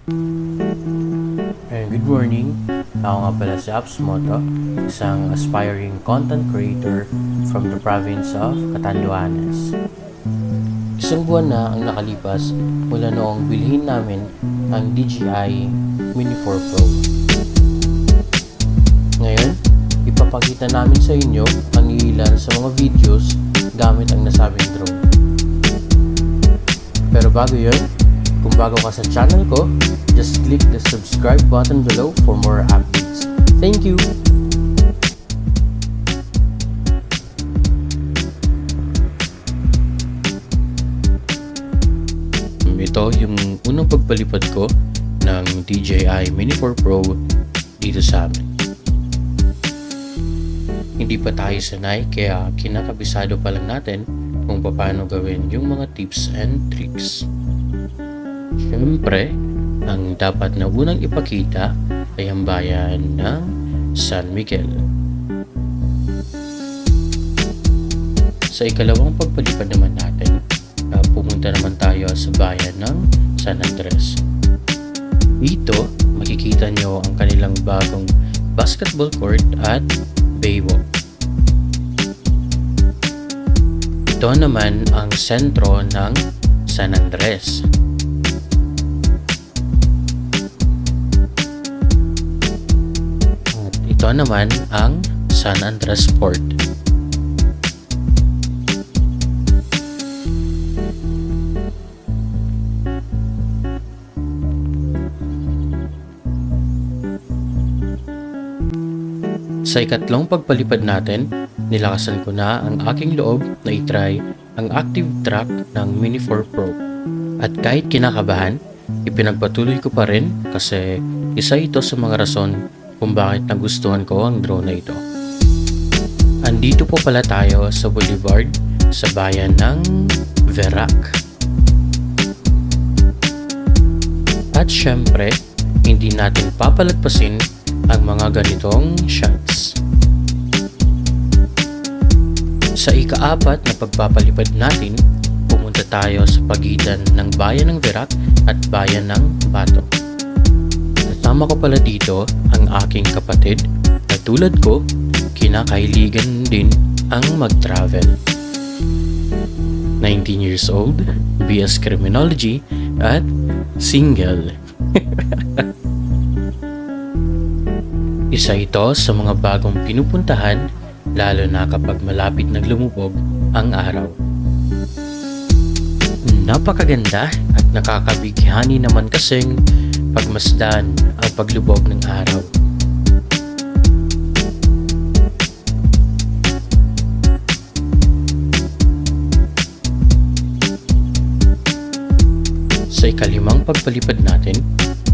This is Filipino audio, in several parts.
Good morning. Ako nga pala si Abs Moto, isang aspiring content creator from the province of Catanduanes. Isang buwan na ang nakalipas mula noong bilhin namin ang DJI Mini 4 Pro. Ngayon, ipapakita namin sa inyo ang ilan sa mga videos gamit ang nasabing drone. Pero bago yun, kung bago ka sa channel ko, just click the subscribe button below for more updates. Thank you! Ito yung unang pagpalipad ko ng DJI Mini 4 Pro dito sa amin. Hindi pa tayo sanay kaya kinakabisado pa lang natin kung paano gawin yung mga tips and tricks. Siyempre, ang dapat na unang ipakita ay ang bayan ng San Miguel. Sa ikalawang pagpalipad naman natin, pumunta naman tayo sa bayan ng San Andres. Dito, makikita nyo ang kanilang bagong basketball court at baywalk. Ito naman ang sentro ng San Andres. At ito naman ang San Andres Port. Sa ikatlong pagpalipad natin, nilakasan ko na ang aking loob na itry ang active track ng Mini 4 Pro. At kahit kinakabahan, ipinagpatuloy ko pa rin kasi isa ito sa mga rason kung bakit nagustuhan ko ang drone na ito. Andito po pala tayo sa boulevard sa bayan ng Verac. At syempre, hindi natin papalagpasin ang mga ganitong shots. Sa ika-4 na pagpapalipad natin, pumunta tayo sa pagitan ng bayan ng Verac at bayan ng Bato. Kasama ko pala dito ang aking kapatid na tulad ko, kinakahiligan din ang mag-travel. 19 years old, BS Criminology at single. Isa ito sa mga bagong pinupuntahan lalo na kapag malapit naglumubog ang araw. Napakaganda at nakakabighani naman kasing pagmasdan ang paglubog ng araw. Sa ikalimang pagpalipad natin,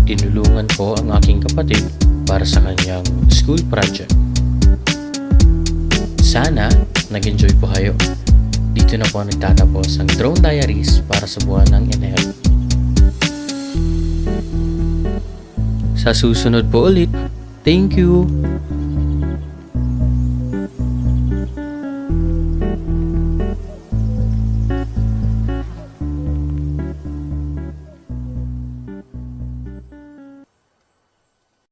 tinulungan ko ang aking kapatid para sa kanyang school project. Sana nag-enjoy po kayo. Dito na po nagtatapos ang Drone Diaries para sa buwan ng Enero. Sa susunod po ulit. Thank you!